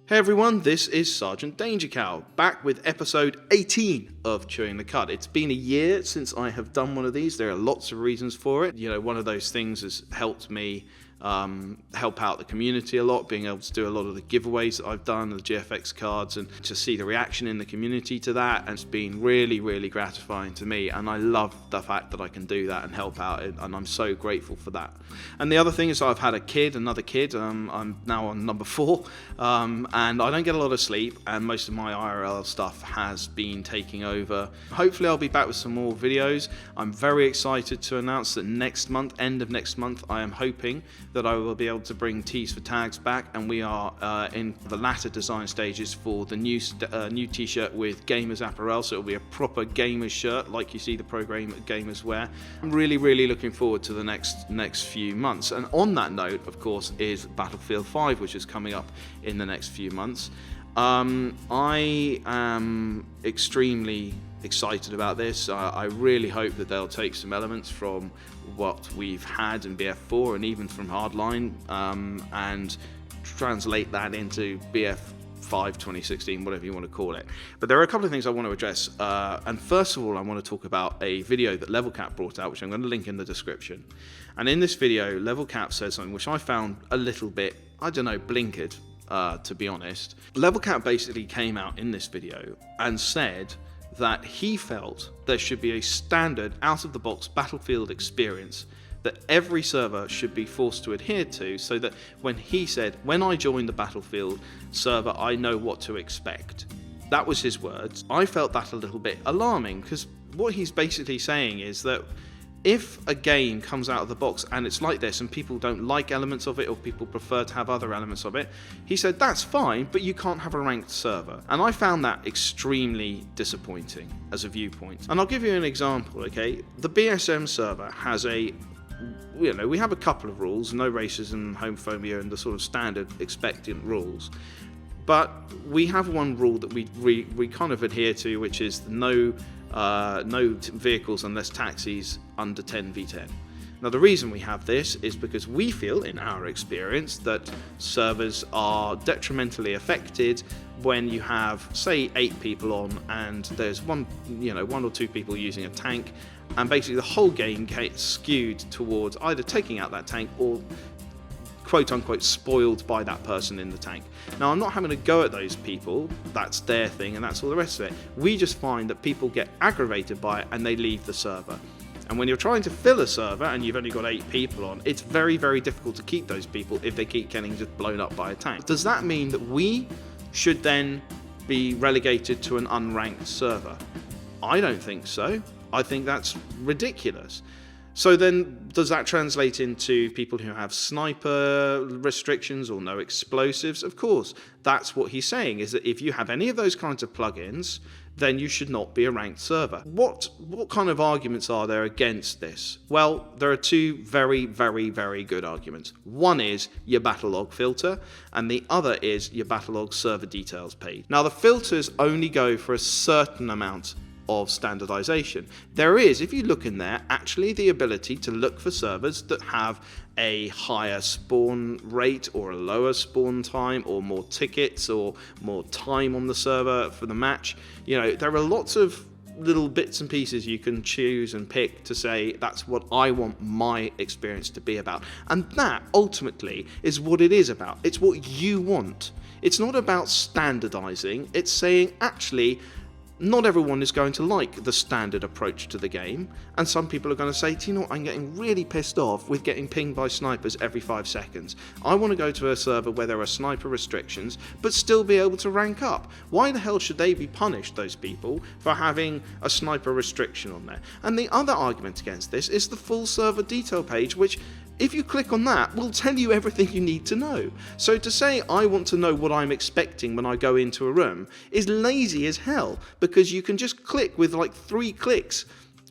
Hey everyone, this is Sergeant DangerCow, back with episode 18 of Chewing the Cud. It's been a year since I have done one of these. There are lots of reasons for it. You know, one of those things has helped me help out the community a lot, being able to do a lot of the giveaways that I've done, the GFX cards, and to see the reaction in the community to that, and it's been really, really gratifying to me, and I love the fact that I can do that and help out, and I'm so grateful for that. And the other thing is I've had another kid, I'm now on number 4, and I don't get a lot of sleep, and most of my IRL stuff has been taking over. Hopefully I'll be back with some more videos. I'm very excited to announce that next month, end of next month, I am hoping that I will be able to bring Tees for Tags back, and we are in the latter design stages for the new t-shirt with gamers apparel, so it'll be a proper gamers shirt like you see the pro gamers wear. I'm really, really looking forward to the next few months, and on that note, of course, is Battlefield 5, which is coming up in the next few months. I am extremely excited about this. I really hope that they'll take some elements from what we've had in BF4 and even from Hardline and translate that into BF5 2016, whatever you want to call it. But there are a couple of things I want to address, and first of all I want to talk about a video that LevelCap brought out, which I'm going to link in the description. And in this video, LevelCap says something which I found a little bit, I don't know, blinkered, to be honest. LevelCap basically came out in this video and said that he felt there should be a standard out-of-the-box Battlefield experience that every server should be forced to adhere to, so that when he said, when I join the Battlefield server, I know what to expect. That was his words. I felt that a little bit alarming, because what he's basically saying is that if a game comes out of the box and it's like this and people don't like elements of it, or people prefer to have other elements of it, he said that's fine, but you can't have a ranked server. And I found that extremely disappointing as a viewpoint. And I'll give you an example, okay? The BSM server has we have a couple of rules: no racism, homophobia, and the sort of standard expectant rules. But we have one rule that we kind of adhere to, which is no vehicles unless taxis under 10 v10. Now the reason we have this is because we feel, in our experience, that servers are detrimentally affected when you have, say, 8 people on and there's one or two people using a tank, and basically the whole game gets skewed towards either taking out that tank or quote-unquote spoiled by that person in the tank. Now, I'm not having a go at those people, that's their thing and that's all the rest of it. We just find that people get aggravated by it and they leave the server. And when you're trying to fill a server and you've only got 8 people on, it's very, very difficult to keep those people if they keep getting just blown up by a tank. Does that mean that we should then be relegated to an unranked server? I don't think so. I think that's ridiculous. So then, does that translate into people who have sniper restrictions or no explosives? Of course, that's what he's saying, is that if you have any of those kinds of plugins, then you should not be a ranked server. What kind of arguments are there against this? Well, there are 2 very, very, very good arguments. One is your battle log filter, and the other is your battle log server details page. Now, the filters only go for a certain amount of standardization. There is, if you look in there, actually the ability to look for servers that have a higher spawn rate or a lower spawn time, or more tickets or more time on the server for the match. There are lots of little bits and pieces you can choose and pick to say that's what I want my experience to be about. And that ultimately is what it is about. It's what you want. It's not about standardizing. It's saying, actually, not everyone is going to like the standard approach to the game, and some people are going to say, do you know what, I'm getting really pissed off with getting pinged by snipers every 5 seconds. I want to go to a server where there are sniper restrictions, but still be able to rank up. Why the hell should they be punished, those people, for having a sniper restriction on there? And the other argument against this is the full server detail page, which, if you click on that, will tell you everything you need to know. So to say I want to know what I'm expecting when I go into a room is lazy as hell, because you can just click with like 3 clicks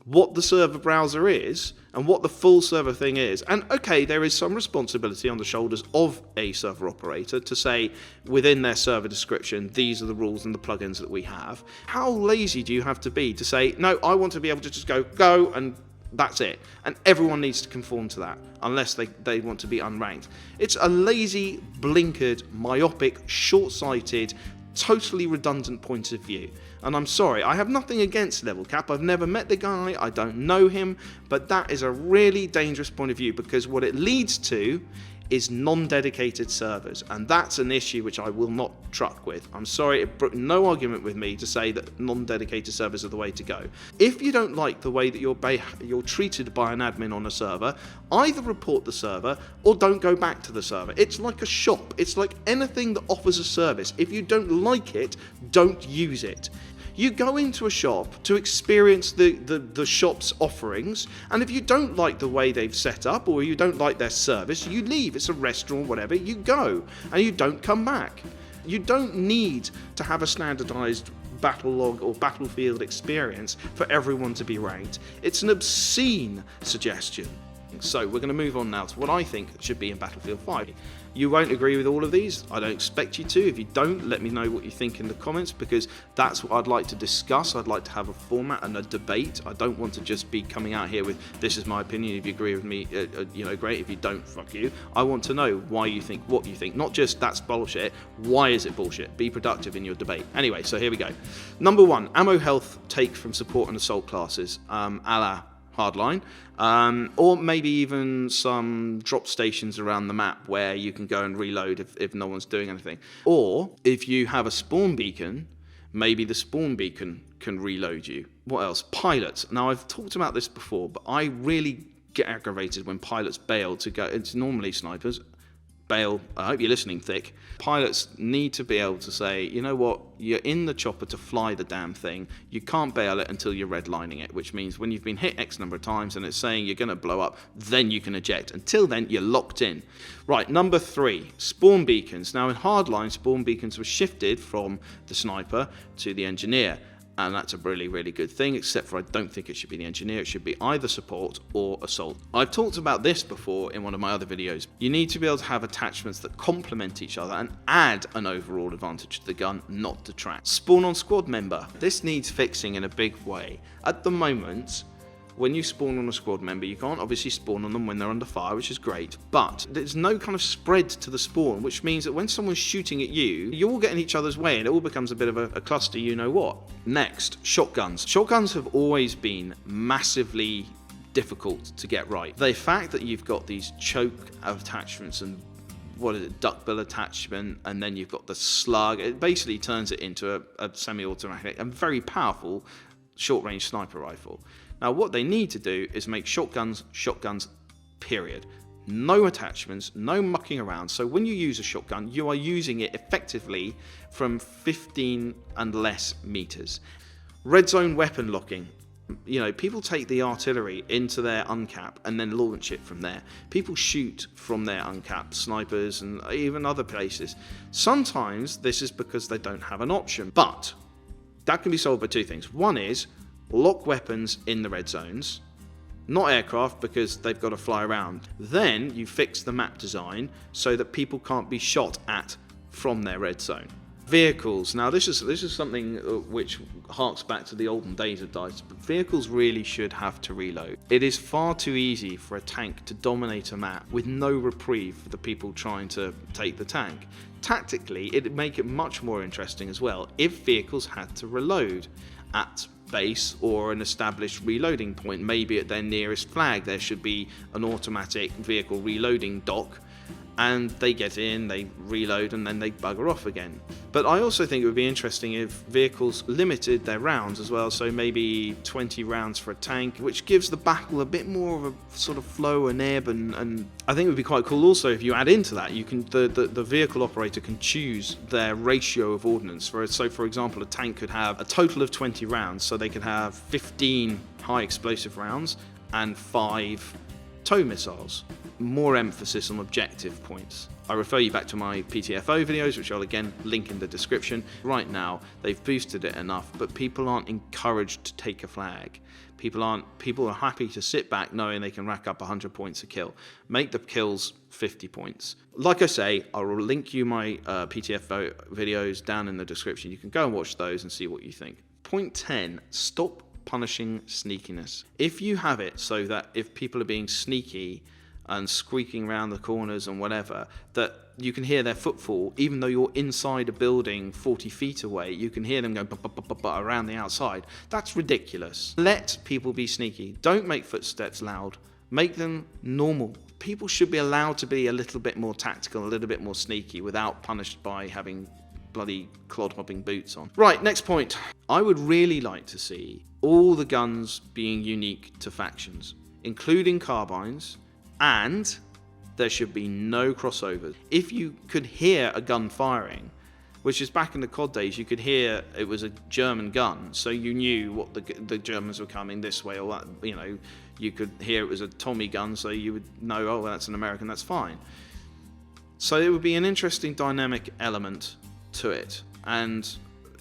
what the server browser is and what the full server thing is. And okay, there is some responsibility on the shoulders of a server operator to say within their server description, these are the rules and the plugins that we have. How lazy do you have to be to say, no, I want to be able to just go and That's it. And everyone needs to conform to that, unless they want to be unranked. It's a lazy, blinkered, myopic, short-sighted, totally redundant point of view. And I'm sorry, I have nothing against LevelCap. I've never met the guy, I don't know him, but that is a really dangerous point of view, because what it leads to is non-dedicated servers, and that's an issue which I will not truck with. I'm sorry, it broke no argument with me to say that non-dedicated servers are the way to go. If you don't like the way that you're treated by an admin on a server, either report the server or don't go back to the server. It's like a shop. It's like anything that offers a service. If you don't like it, don't use it. You go into a shop to experience the shop's offerings, and if you don't like the way they've set up or you don't like their service, you leave. It's a restaurant, whatever, you go, and you don't come back. You don't need to have a standardized battle log or battlefield experience for everyone to be ranked. It's an obscene suggestion. So we're going to move on now to what I think should be in Battlefield 5. You won't agree with all of these. I don't expect you to. If you don't, let me know what you think in the comments, because that's what I'd like to discuss. I'd like to have a format and a debate. I don't want to just be coming out here with, this is my opinion. If you agree with me, great. If you don't, fuck you. I want to know why you think what you think. Not just that's bullshit. Why is it bullshit? Be productive in your debate. Anyway, so here we go. Number 1, ammo health take from support and assault classes, a la Hardline, or maybe even some drop stations around the map where you can go and reload if no one's doing anything. Or if you have a spawn beacon, maybe the spawn beacon can reload you. What else? Pilots. Now, I've talked about this before, but I really get aggravated when pilots bail to go. It's normally snipers. Bail. I hope you're listening, Thick. Pilots need to be able to say, you know what, you're in the chopper to fly the damn thing. You can't bail it until you're redlining it, which means when you've been hit X number of times and it's saying you're going to blow up, then you can eject. Until then, you're locked in. Right, number 3, spawn beacons. Now, in Hardline, spawn beacons were shifted from the sniper to the engineer. And that's a really, really good thing, except for I don't think it should be the engineer. It should be either support or assault. I've talked about this before in one of my other videos. You need to be able to have attachments that complement each other and add an overall advantage to the gun, not detract. Spawn on squad member. This needs fixing in a big way. At the moment, when you spawn on a squad member, you can't obviously spawn on them when they're under fire, which is great, but there's no kind of spread to the spawn, which means that when someone's shooting at you, you're all getting each other's way and it all becomes a bit of a cluster, you know what. Next, shotguns. Shotguns have always been massively difficult to get right. The fact that you've got these choke attachments and duckbill attachment, and then you've got the slug, it basically turns it into a semi-automatic and very powerful short-range sniper rifle. Now, what they need to do is make shotguns, period. No attachments, no mucking around. So when you use a shotgun, you are using it effectively from 15 and less meters. Red zone weapon locking. You know, people take the artillery into their uncap and then launch it from there. People shoot from their uncap, snipers and even other places. Sometimes this is because they don't have an option, but that can be solved by 2 things. One is lock weapons in the red zones, not aircraft because they've got to fly around. Then you fix the map design so that people can't be shot at from their red zone. Vehicles. Now this is something which harks back to the olden days of DICE, but vehicles really should have to reload. It is far too easy for a tank to dominate a map with no reprieve for the people trying to take the tank. Tactically, it'd make it much more interesting as well if vehicles had to reload at base or an established reloading point. Maybe at their nearest flag there should be an automatic vehicle reloading dock, and they get in, they reload, and then they bugger off again. But I also think it would be interesting if vehicles limited their rounds as well, so maybe 20 rounds for a tank, which gives the battle a bit more of a sort of flow and ebb, and I think it would be quite cool also if you add into that, you can the vehicle operator can choose their ratio of ordnance. So for example, a tank could have a total of 20 rounds, so they could have 15 high explosive rounds and 5 tow missiles. More emphasis on objective points. I refer you back to my PTFO videos, which I'll again link in the description. Right now, they've boosted it enough, but people aren't encouraged to take a flag. People are happy to sit back knowing they can rack up 100 points a kill. Make the kills 50 points. Like I say, I will link you my PTFO videos down in the description. You can go and watch those and see what you think. Point 10, stop punishing sneakiness. If you have it so that if people are being sneaky and squeaking around the corners and whatever, that you can hear their footfall, even though you're inside a building 40 feet away, you can hear them going around the outside. That's ridiculous. Let people be sneaky. Don't make footsteps loud. Make them normal. People should be allowed to be a little bit more tactical, a little bit more sneaky without punished by having bloody clod-hopping boots on. Right, next point. I would really like to see all the guns being unique to factions, including carbines, and there should be no crossovers. If you could hear a gun firing, which is back in the COD days, you could hear it was a German gun, so you knew what the Germans were coming this way, or that, you know, you could hear it was a Tommy gun, so you would know, oh, well, that's an American, that's fine. So it would be an interesting dynamic element to it, and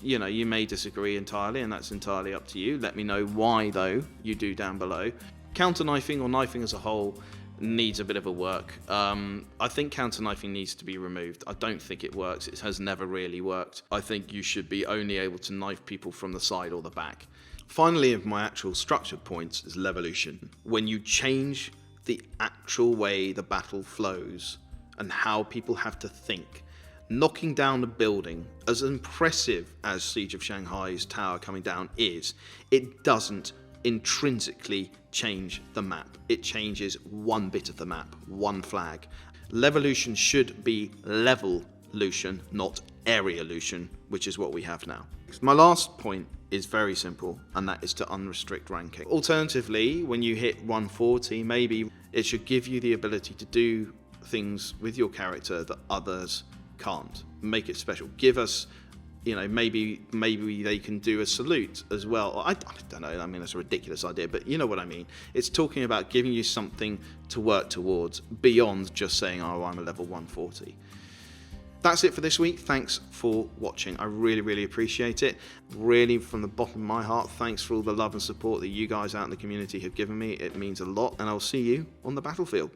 you know, you may disagree entirely, and that's entirely up to you. Let me know why, though, you do down below. Counter knifing, or knifing as a whole, needs a bit of a work. I think counter knifing needs to be removed. I don't think it works. It has never really worked. I think you should be only able to knife people from the side or the back. Finally, of my actual structured points is Levolution. When you change the actual way the battle flows and how people have to think, knocking down a building, as impressive as Siege of Shanghai's tower coming down is, it doesn't intrinsically change the map. It changes one bit of the map, one flag. Levolution should be level-lution, not area-lution, which is what we have now. My last point is very simple, and that is to unrestrict ranking. Alternatively, when you hit 140, maybe it should give you the ability to do things with your character that others can't. Make it special. Give us, you know, maybe they can do a salute as well. I don't know, I mean, that's a ridiculous idea, but you know what I mean. It's talking about giving you something to work towards beyond just saying, oh, I'm a level 140. That's it for this week. Thanks for watching. I really, really appreciate it. Really, from the bottom of my heart, thanks for all the love and support that you guys out in the community have given me. It means a lot, and I'll see you on the battlefield.